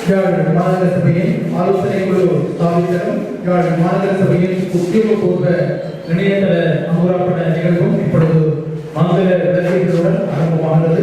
யாழ் மாநகர சபையின் ஆலோசனை குழு ஸ்தாபித்தலும் யாழ் மாநகர சபையின் உத்தியோகபூர்வ இணையதள அங்குரார்ப்பண நிகழ்வும் இப்பொழுது மங்கள விளக்கீட்டுடன் ஆரம்பமாகிறது.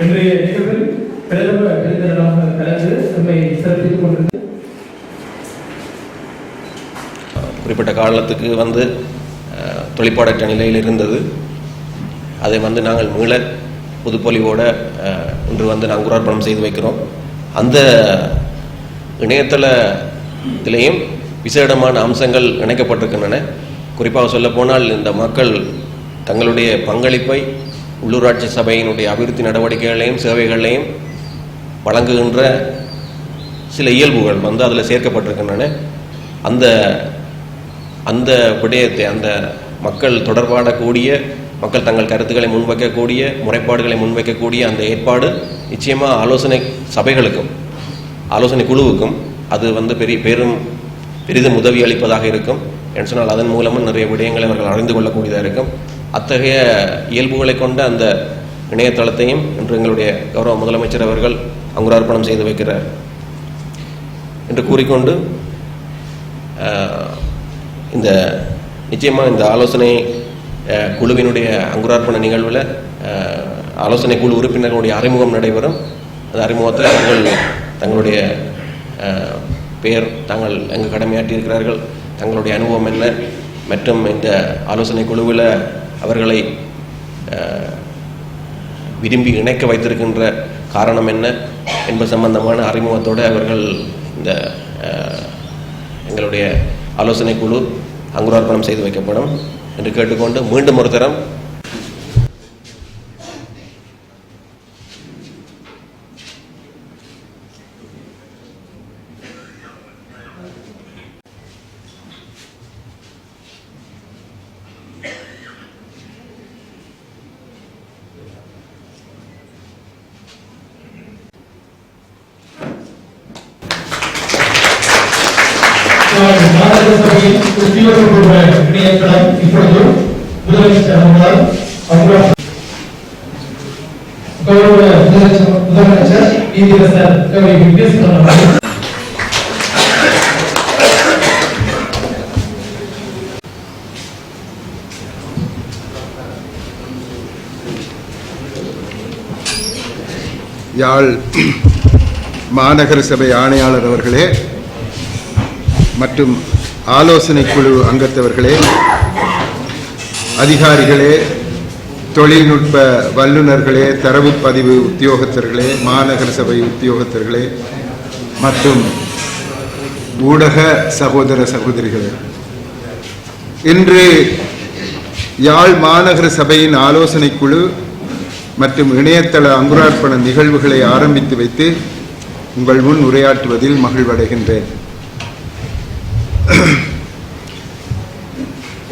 இன்றைய நிகழ்வில் பிரதம விருந்தினராக கலந்து நம்மை சிறப்பித்துக் கொண்டிருந்தது. குறிப்பிட்ட காலத்துக்கு தொழிற்பாடற்ற நிலையில் இருந்தது. அதை நாங்கள் மீள புதுப்பொலிவோடு இன்று அங்குரார்ப்பணம் செய்து வைக்கிறோம். அந்த இணையதளத்திலேயும் விசேடமான அம்சங்கள் இணைக்கப்பட்டிருக்கின்றன. குறிப்பாக சொல்லப்போனால் இந்த மக்கள் தங்களுடைய பங்களிப்பை உள்ளூராட்சி சபையினுடைய அபிவிருத்தி நடவடிக்கைகளையும் சேவைகளையும் வழங்குகின்ற சில இயல்புகள் அதில் சேர்க்கப்பட்டிருக்கின்றன. அந்த அந்த விடயத்தை அந்த மக்கள் தொடர்பாடக்கூடிய மக்கள் தங்கள் கருத்துக்களை முன்வைக்கக்கூடிய முறைப்பாடுகளை முன்வைக்கக்கூடிய அந்த ஏற்பாடு நிச்சயமாக ஆலோசனை சபைகளுக்கும் ஆலோசனை குழுவுக்கும் அது பெரிதும் உதவி அளிப்பதாக இருக்கும் என்று சொன்னால் அதன் மூலமும் நிறைய விடயங்களை அவர்கள் அறிந்து கொள்ளக்கூடியதாக இருக்கும். அத்தகைய இயல்புகளை கொண்ட அந்த இணையதளத்தையும் இன்று எங்களுடைய கௌரவ முதலமைச்சர் அவர்கள் அங்குரார்ப்பணம் செய்து வைக்கிறார் என்று கூறிக்கொண்டு நிச்சயமாக இந்த ஆலோசனை குழுவினுடைய அங்குரார்ப்பண நிகழ்வில் ஆலோசனை குழு உறுப்பினர்களுடைய அறிமுகம் நடைபெறும். அந்த அறிமுகத்தில் அவர்கள் தங்களுடைய பெயர், தாங்கள் எங்கு கடமையாற்றியிருக்கிறார்கள், தங்களுடைய அனுபவம் என்ன மற்றும் இந்த ஆலோசனை குழுவில் அவர்களை விரும்பி இணைக்க வைத்திருக்கின்ற காரணம் என்ன என்பது சம்பந்தமான அறிமுகத்தோடு அவர்கள் இந்த எங்களுடைய ஆலோசனை குழு அங்குரார்ப்பணம் செய்து வைக்கப்படும் என்று கேட்டுக்கொண்டு மீண்டும் ஒரு தரம் மாநகர சபையின் உத்தியோகபூர்வ இணையதளம் இப்பொழுது முதலமைச்சர் அவர்களால் கௌரவ முதலமைச்சர் நீதியரசர் கவி விக்னேஸ்வரன் அவர்கள் யாழ் மாநகர சபை ஆணையாளர் அவர்களே மற்றும் ஆலோசனை குழு அங்கத்தவர்களே, அதிகாரிகளே, தொழில்நுட்ப வல்லுநர்களே, தரவு பதிவு உத்தியோகத்தர்களே, மாநகர சபை உத்தியோகத்தர்களே மற்றும் ஊடக சகோதர சகோதரிகளே, இன்று யாழ் மாநகர சபையின் ஆலோசனை குழு மற்றும் இணையதள அங்குரார்ப்பண நிகழ்வுகளை ஆரம்பித்து வைத்து உங்கள் முன் உரையாற்றுவதில் மகிழ்வடைகின்றேன்.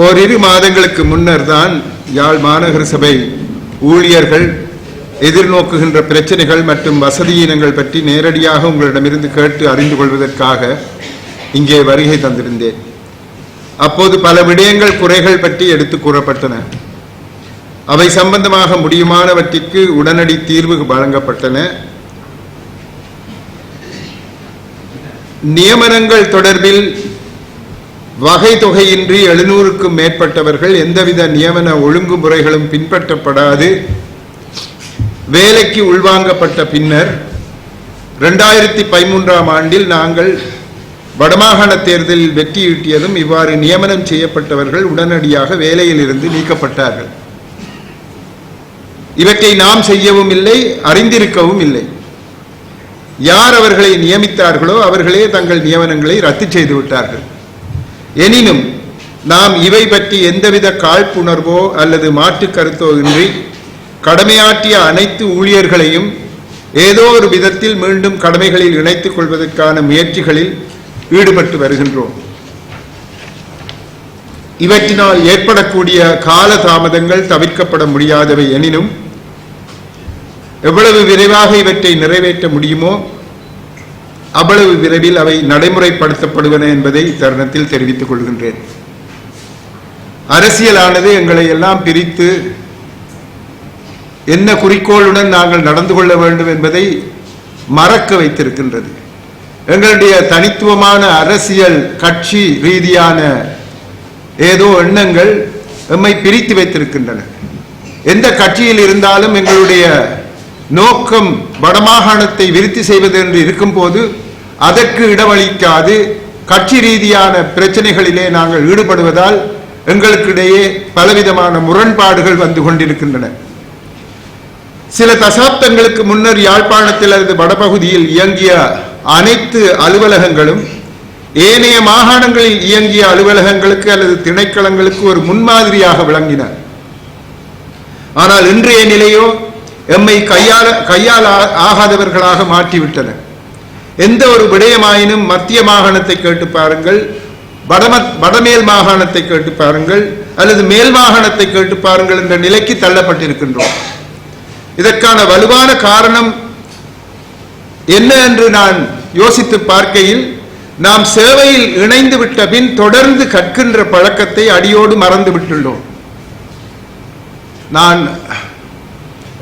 ஓரிரு மாதங்களுக்கு முன்னர் தான் யாழ் மாநகர சபை ஊழியர்கள் எதிர்நோக்குகின்ற பிரச்சனைகள் மற்றும் வசதியினங்கள் பற்றி நேரடியாக உங்களிடமிருந்து கேட்டு அறிந்து கொள்வதற்காக இங்கே வருகை தந்திருந்தேன். அப்போது பல விடயங்கள் குறைகள் பற்றி எடுத்து கூறப்பட்டன. அவை சம்பந்தமாக முடியுமானவற்றிற்கு உடனடி தீர்வு வழங்கப்பட்டன. நியமனங்கள் தொடர்பில் வகை தொகையின்றி 700க்கும் மேற்பட்டவர்கள் எந்தவித நியமன ஒழுங்குமுறைகளும் பின்பற்றப்படாது வேலைக்கு உள்வாங்கப்பட்ட பின்னர் 2013ஆம் ஆண்டில் நாங்கள் வடமாகாண தேர்தலில் வெற்றியீட்டியதும் இவ்வாறு நியமனம் செய்யப்பட்டவர்கள் உடனடியாக வேலையில் இருந்து நீக்கப்பட்டார்கள். இவற்றை நாம் செய்யவும் இல்லை, அறிந்திருக்கவும் இல்லை. யார் அவர்களை நியமித்தார்களோ அவர்களே தங்கள் நியமனங்களை ரத்து செய்து விட்டார்கள். எனினும் நாம் இவை பற்றி எந்தவித காழ்ப்புணர்வோ அல்லது மாற்று கருத்தோ இன்றி கடமையாற்றிய அனைத்து ஊழியர்களையும் ஏதோ ஒரு விதத்தில் மீண்டும் கடமைகளில் இணைத்துக் கொள்வதற்கான முயற்சிகளில் ஈடுபட்டு வருகின்றோம். இவற்றினால் ஏற்படக்கூடிய கால தாமதங்கள் தவிர்க்கப்பட முடியாதவை எனினும் எவ்வளவு விரைவாக இவற்றை நிறைவேற்ற முடியுமோ அவ்வளவு விரைவில் அவை நடைமுறைப்படுத்தப்படுவன என்பதை தருணத்தில் தெரிவித்துக் கொள்கின்றேன். அரசியலானது எங்களை எல்லாம் பிரித்து என்ன குறிக்கோளுடன் நாங்கள் நடந்து கொள்ள வேண்டும் என்பதை மறக்க வைத்திருக்கின்றது. எங்களுடைய தனித்துவமான அரசியல் கட்சி ரீதியான ஏதோ எண்ணங்கள் எம்மை பிரித்து வைத்திருக்கின்றன. எந்த கட்சியில் இருந்தாலும் எங்களுடைய நோக்கம் வடமாகாணத்தை விருத்தி செய்வது என்று இருக்கும் போது அதற்கு இடமளிக்காது கட்சி ரீதியான பிரச்சனைகளிலே நாங்கள் ஈடுபடுவதால் எங்களுக்கிடையே பலவிதமான முரண்பாடுகள் வந்து கொண்டிருக்கின்றன. சில தசாப்தங்களுக்கு முன்னர் யாழ்ப்பாணத்தில் அல்லது வடபகுதியில் இயங்கிய அனைத்து அலுவலகங்களும் ஏனைய மாகாணங்களில் இயங்கிய அலுவலகங்களுக்கு அல்லது திணைக்களங்களுக்கு ஒரு முன்மாதிரியாக விளங்கின. ஆனால் இன்றைய நிலையோ எம்மை கையால் ஆகாதவர்களாக மாற்றிவிட்டன. எந்த ஒரு விடயமாயினும் மத்திய மாகாணத்தை கேட்டு பாருங்கள், வடமேல் மாகாணத்தை கேட்டு பாருங்கள், அல்லது மேல் மாகாணத்தை கேட்டு பாருங்கள் என்ற நிலைக்கு தள்ளப்பட்டிருக்கின்றோம். இதற்கான வலுவான காரணம் என்ன என்று நான் யோசித்து பார்க்கையில், நாம் சேவையில் இணைந்து விட்ட பின் தொடர்ந்து கற்கின்ற பழக்கத்தை அடியோடு மறந்து விட்டுள்ளோம். நான்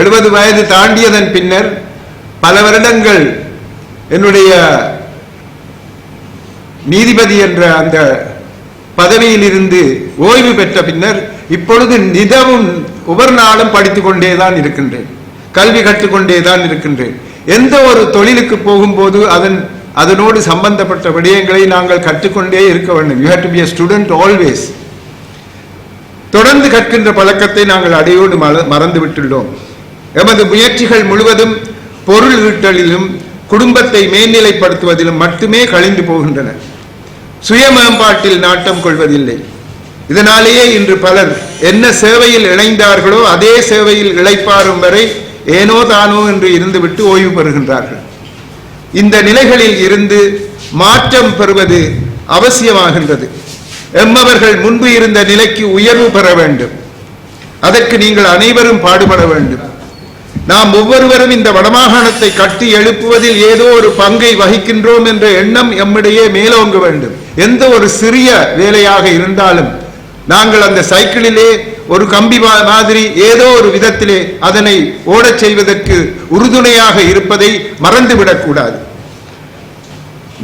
70 வயது தாண்டியதன் பின்னர் பல வருடங்கள் என்னுடைய நீதிபதி என்ற அந்த பதவியில் இருந்து ஓய்வு பெற்ற பின்னர் இப்பொழுது நிதமும் ஒவ்வொரு நாளும் படித்துக் கொண்டேதான் இருக்கின்றேன், கல்வி கற்றுக்கொண்டேதான் இருக்கின்றேன். எந்த ஒரு தொழிலுக்கு போகும்போது அதனோடு சம்பந்தப்பட்ட விடயங்களை நாங்கள் கற்றுக்கொண்டே இருக்க வேண்டும். You have to be a student always. தொடர்ந்து கற்கின்ற பழக்கத்தை நாங்கள் அடையோடு மறந்து விட்டுள்ளோம். எமது முயற்சிகள் முழுவதும் பொருள் ஈட்டலிலும் குடும்பத்தை மேல்நிலைப்படுத்துவதிலும் மட்டுமே கழிந்து போகின்றன. சுய மேம்பாட்டில் நாட்டம் கொள்வதில்லை. இதனாலேயே இன்று பலர் என்ன சேவையில் இணைந்தார்களோ அதே சேவையில் இளைப்பாறும் வரை ஏனோ தானோ என்று இருந்துவிட்டு ஓய்வு பெறுகின்றார்கள். இந்த நிலைகளில் இருந்து மாற்றம் பெறுவது அவசியமாகின்றது. எம்மவர்கள் முன்பு இருந்த நிலைக்கு உயர்வு பெற வேண்டும். அதற்கு நீங்கள் அனைவரும் பாடுபட வேண்டும். நாம் ஒவ்வொருவரும் இந்த வடமாகாணத்தை கட்டி எழுப்புவதில் ஏதோ ஒரு பங்கை வகிக்கின்றோம் என்ற எண்ணம் எம்மிடையே மேலோங்க வேண்டும். எந்த ஒரு சிறிய வேலையாக இருந்தாலும் நாங்கள் அந்த சைக்கிளிலே ஒரு கம்பி மாதிரி ஏதோ ஒரு விதத்திலே அதனை ஓடச் செய்வதற்கு உறுதுணையாக இருப்பதை மறந்துவிடக்கூடாது.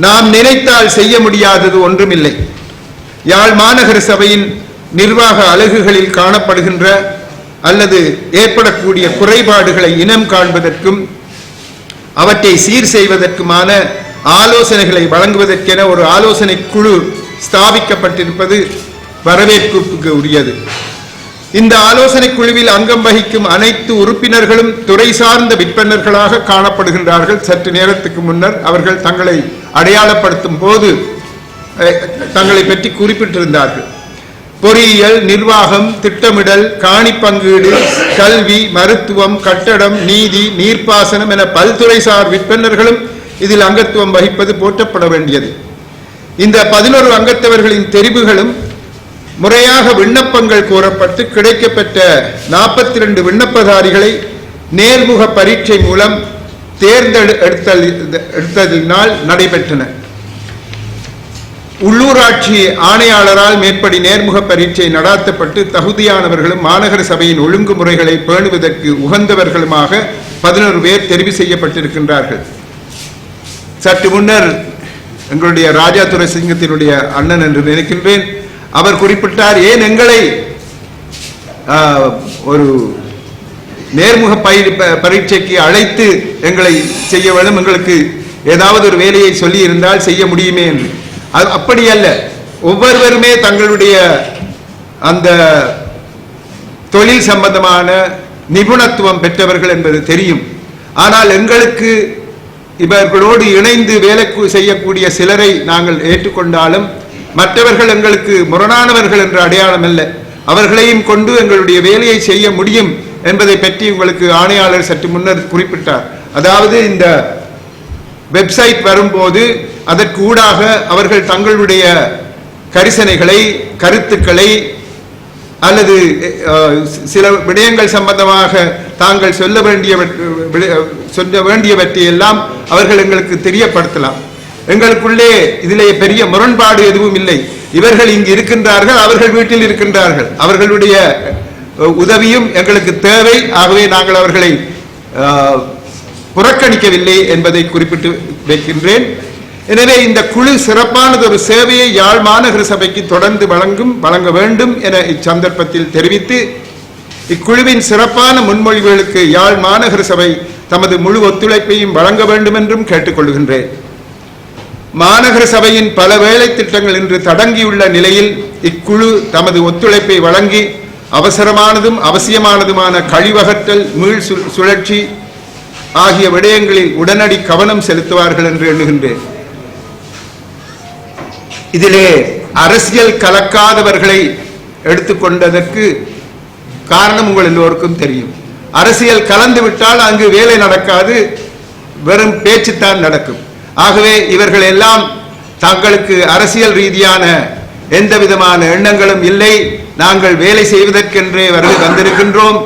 நாம் நினைத்தால் செய்ய முடியாதது ஒன்றுமில்லை. யாழ் மாநகர சபையின் நிர்வாக அலகுகளில் காணப்படுகின்ற அல்லது ஏற்படக்கூடிய குறைபாடுகளை இனம் காண்பதற்கும் அவற்றை சீர் செய்வதற்குமான ஆலோசனைகளை வழங்குவதற்கென ஒரு ஆலோசனை குழு ஸ்தாபிக்கப்பட்டிருப்பது வரவேற்புக்கு உரியது. இந்த ஆலோசனை குழுவில் அங்கம் வகிக்கும் அனைத்து உறுப்பினர்களும் துறை சார்ந்த விற்பனர்களாக காணப்படுகின்றார்கள். சற்று நேரத்துக்கு முன்னர் அவர்கள் தங்களை அடையாளப்படுத்தும் போது தங்களை பற்றி குறிப்பிட்டிருந்தார்கள். பொறியியல், நிர்வாகம், திட்டமிடல், காணி பங்கீடு, கல்வி, மருத்துவம், கட்டடம், நீதி, நீர்ப்பாசனம் என பல்துறைசார் விற்பனர்களும் இதில் அங்கத்துவம் வகிப்பது போற்றப்பட வேண்டியது. இந்த 11 அங்கத்தவர்களின் தெரிவுகளும் முறையாக விண்ணப்பங்கள் கோரப்பட்டு கிடைக்கப்பெற்ற 42 விண்ணப்பதாரிகளை நேர்முக பரீட்சை மூலம் தேர்ந்தெடுத்ததினால் நடைபெற்றன. உள்ளூராட்சி ஆணையாளரால் மேற்படி நேர்முக பரீட்சை நடாத்தப்பட்டு தகுதியானவர்களும் மாநகர சபையின் ஒழுங்குமுறைகளை பேணுவதற்கு உகந்தவர்களுமாக 11 பேர் தெரிவு செய்யப்பட்டிருக்கின்றார்கள். சற்று முன்னர் எங்களுடைய ராஜா துரைசிங்கத்தினுடைய அண்ணன் என்று நினைக்கின்றேன், அவர் குறிப்பிட்டார், ஏன் எங்களை ஒரு நேர்முக பரீட்சைக்கு அழைத்து எங்களை செய்ய வேண்டும், எங்களுக்கு ஏதாவது ஒரு வேலையை சொல்லி இருந்தால் செய்ய முடியுமே என்று. அப்படி அல்ல, ஒவ்வொருவருமே தங்களுடைய அந்த தொழில் சம்பந்தமான நிபுணத்துவம் பெற்றவர்கள் என்பது தெரியும். ஆனால் எங்களுக்கு இவர்களோடு இணைந்து வேலை செய்யக்கூடிய சிலரை நாங்கள் ஏற்றுக்கொண்டாலும் மற்றவர்கள் எங்களுக்கு முரணானவர்கள் என்ற அடையாளம் அல்ல. அவர்களையும் கொண்டு எங்களுடைய வேலையை செய்ய முடியும் என்பதை பற்றி உங்களுக்கு ஆணையாளர் சற்று முன்னர் குறிப்பிட்டார். அதாவது இந்த வெப்சைட் வரும்போது அதற்கு ஊடாக அவர்கள் தங்களுடைய கரிசனைகளை, கருத்துக்களை அல்லது சில விடயங்கள் சம்பந்தமாக தாங்கள் சொல்ல வேண்டியவற்றை எல்லாம் அவர்கள் எங்களுக்கு தெரியப்படுத்தலாம். எங்களுக்குள்ளே இதிலே பெரிய முரண்பாடு எதுவும் இல்லை. இவர்கள் இங்கு இருக்கின்றார்கள், அவர்கள் வீட்டில் இருக்கின்றார்கள், அவர்களுடைய உதவியும் எங்களுக்கு தேவை. ஆகவே நாங்கள் அவர்களை புறக்கணிக்கவில்லை என்பதை குறிப்பிட்டு வைக்கின்றேன். எனவே இந்த குழு சிறப்பானதொரு சேவையை யாழ் மாநகர சபைக்கு தொடர்ந்து வழங்க வேண்டும் என இச்சந்தர்ப்பத்தில் தெரிவித்து, இக்குழுவின் சிறப்பான முன்மொழிவுகளுக்கு யாழ் மாநகர சபை தமது முழு ஒத்துழைப்பையும் வழங்க வேண்டும் என்றும் கேட்டுக்கொள்கின்றேன். மாநகர சபையின் பல வேலை திட்டங்கள் இன்று தடங்கியுள்ள நிலையில் இக்குழு தமது ஒத்துழைப்பை வழங்கி அவசரமானதும் அவசியமானதுமான கழிவகற்றல், மீள் சுழற்சி ஆகிய விடயங்களில் உடனடி கவனம் செலுத்துவார்கள் என்று எண்ணுகின்றேன். இதிலே அரசியல் கலக்காதவர்களை எடுத்துக்கொண்டதற்கு காரணம் உங்கள் எல்லோருக்கும் தெரியும். அரசியல் கலந்துவிட்டால் அங்கு வேலை நடக்காது, வெறும் பேச்சுத்தான் நடக்கும். ஆகவே இவர்கள் எல்லாம் தங்களுக்கு அரசியல் ரீதியான எந்த விதமான எண்ணங்களும் இல்லை. நாங்கள் வேலை செய்வதற்கென்றே வந்திருக்கின்றோம்,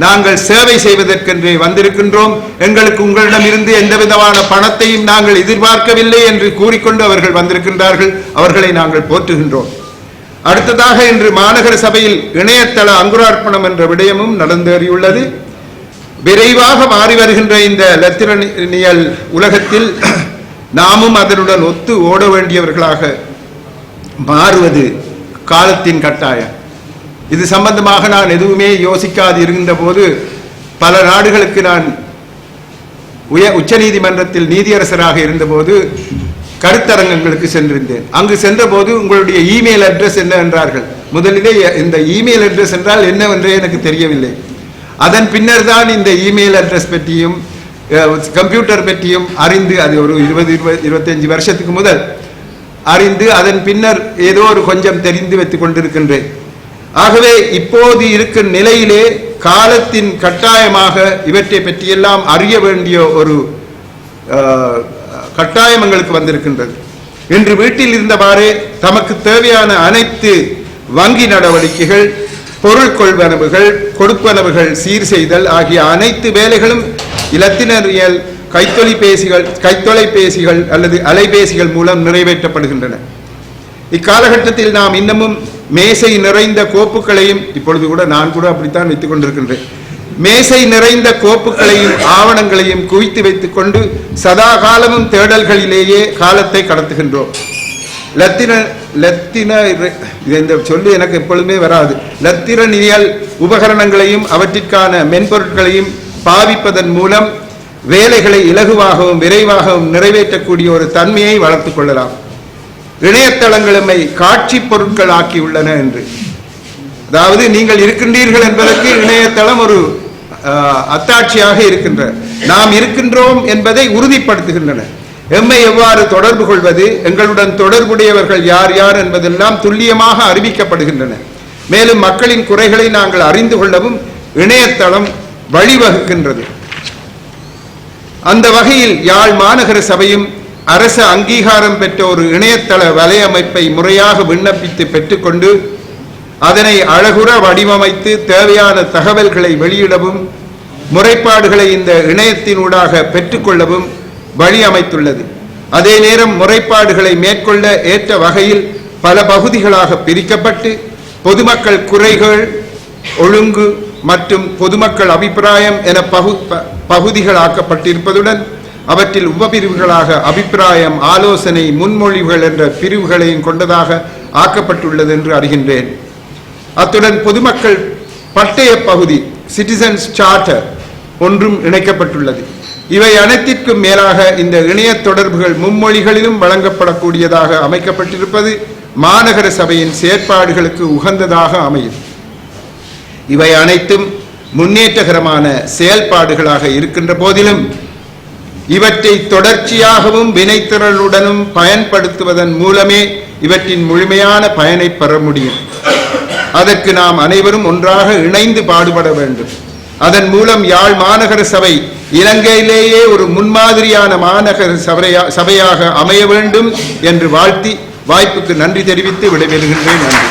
நாங்கள் சேவை செய்வதற்கென்றே வந்திருக்கின்றோம், எங்களுக்கு உங்களிடம் இருந்து எந்த விதமான பணத்தையும் நாங்கள் எதிர்பார்க்கவில்லை என்று கூறிக்கொண்டு அவர்கள் வந்திருக்கின்றார்கள். அவர்களை நாங்கள் போற்றுகின்றோம். அடுத்ததாக இன்று மாநகர சபையில் இணையதள அங்குரார்ப்பணம் என்ற விடயமும் நடந்தேறியுள்ளது. விரைவாக மாறி வருகின்ற இந்த இலத்திரனியல் உலகத்தில் நாமும் அதனுடன் ஒத்து ஓட வேண்டியவர்களாக மாறுவது காலத்தின் கட்டாயம். இது சம்பந்தமாக நான் எதுவுமே யோசிக்காது இருக்கின்ற போது பல நாடுகளுக்கு நான் உச்ச நீதிமன்றத்தில் நீதியரசராக இருந்தபோது கருத்தரங்கங்களுக்கு சென்றிருந்தேன். அங்கு சென்ற போது உங்களுடைய இமெயில் அட்ரஸ் என்ன என்றார்கள். முதலிலே இந்த இமெயில் அட்ரஸ் என்றால் என்னவென்றே எனக்கு தெரியவில்லை. அதன் பின்னர் தான் இந்த இமெயில் அட்ரஸ் பற்றியும் கம்ப்யூட்டர் பற்றியும் அறிந்து, அது ஒரு 20-25 வருஷத்துக்கு முதல் அறிந்து அதன் பின்னர் ஏதோ ஒரு கொஞ்சம் தெரிந்து வைத்துக் கொண்டிருக்கின்றேன். ஆகவே இப்போது இருக்கும் நிலையிலே காலத்தின் கட்டாயமாக இவற்றை பற்றியெல்லாம் அறிய வேண்டிய ஒரு கட்டாயம் எங்களுக்கு வந்திருக்கின்றது. இன்று வீட்டில் இருந்தவாறே தமக்கு தேவையான அனைத்து வங்கி நடவடிக்கைகள், பொருள் கொள்வனவுகள், கொடுப்பனவுகள் சீர் செய்தல் ஆகிய அனைத்து வேலைகளும் இலத்திரனியல் கைத்தொலைபேசிகள் அல்லது அலைபேசிகள் மூலம் நிறைவேற்றப்படுகின்றன. இக்காலகட்டத்தில் நாம் இன்னமும் மேசை நிறைந்த கோப்புகளையும், இப்பொழுது கூட நான் கூட அப்படித்தான் வைத்துக் கொண்டிருக்கின்றேன், மேசை நிறைந்த கோப்புகளையும் ஆவணங்களையும் குவித்து வைத்துக் கொண்டு சதா காலமும் தேடல்களிலேயே காலத்தை கடத்துகின்றோம். இந்த சொல்லு எனக்கு எப்பொழுதுமே வராது. இலத்திரனியல் உபகரணங்களையும் அவற்றிற்கான மென்பொருட்களையும் பாவிப்பதன் மூலம் வேலைகளை இலகுவாகவும் விரைவாகவும் நிறைவேற்றக்கூடிய ஒரு தன்மையை வளர்த்துக் கொள்ளலாம். இணையதளங்களுமை காட்சி பொருட்கள் ஆக்கியுள்ளன என்று, அதாவது நீங்கள் இருக்கின்றீர்கள் என்பதற்கு இணையதளம் ஒரு அத்தாட்சியாக இருக்கின்ற, நாம் இருக்கின்றோம் என்பதை உறுதிப்படுத்துகின்றன. எம்மை எவ்வாறு தொடர்பு கொள்வது, எங்களுடன் தொடர்புடையவர்கள் யார் யார் என்பதெல்லாம் துல்லியமாக அறிவிக்கப்படுகின்றன. மேலும் மக்களின் குறைகளை நாங்கள் அறிந்து கொள்ளவும் இணையதளம் வழிவகுக்கின்றது. அந்த வகையில் யாழ் மாநகர சபையும் அரச அங்கீகாரம் பெற்ற ஒரு இணையதள வலையமைப்பை முறையாக விண்ணப்பித்து பெற்றுக்கொண்டு அதனை அழகுற வடிவமைத்து தேவையான தகவல்களை வெளியிடவும் முறைப்பாடுகளை இந்த இணையத்தினூடாக பெற்றுக்கொள்ளவும் வழி அமைத்துள்ளது. அதே நேரம் முறைப்பாடுகளை மேற்கொள்ள ஏற்ற வகையில் பல பகுதிகளாக பிரிக்கப்பட்டு பொதுமக்கள் குறைகள், ஒழுங்கு மற்றும் பொதுமக்கள் அபிப்பிராயம் என பகுதிகளாக்கப்பட்டிருப்பதுடன் அவற்றில் உபபிரிவுகளாக அபிப்பிராயம், ஆலோசனை, முன்மொழிவுகள் என்ற பிரிவுகளையும் கொண்டதாக ஆக்கப்பட்டுள்ளது என்று அறிகின்றேன். அத்துடன் பொதுமக்கள் பட்டய பகுதி சிட்டிசன்ஸ் சார்ட்டர் ஒன்றும் இணைக்கப்பட்டுள்ளது. இவை அனைத்திற்கும் மேலாக இந்த இணைய தொடர்புகள் மும்மொழிகளிலும் வழங்கப்படக்கூடியதாக அமைக்கப்பட்டிருப்பது மாநகர சபையின் செயற்பாடுகளுக்கு உகந்ததாக அமையும். இவை அனைத்தும் முன்னேற்றகரமான செயல்பாடுகளாக இருக்கின்ற போதிலும் இவற்றை தொடர்ச்சியாகவும் வினைத்திறனுடனும் பயன்படுத்துவதன் மூலமே இவற்றின் முழுமையான பயனை பெற முடியும். அதற்கு நாம் அனைவரும் ஒன்றாக இணைந்து பாடுபட வேண்டும். அதன் மூலம் யாழ் மாநகர சபை இலங்கையிலேயே ஒரு முன்மாதிரியான மாநகர சபையாக அமைய வேண்டும் என்று வாழ்த்தி வாய்ப்புக்கு நன்றி தெரிவித்து விடைபெறுகின்றேன். நன்றி.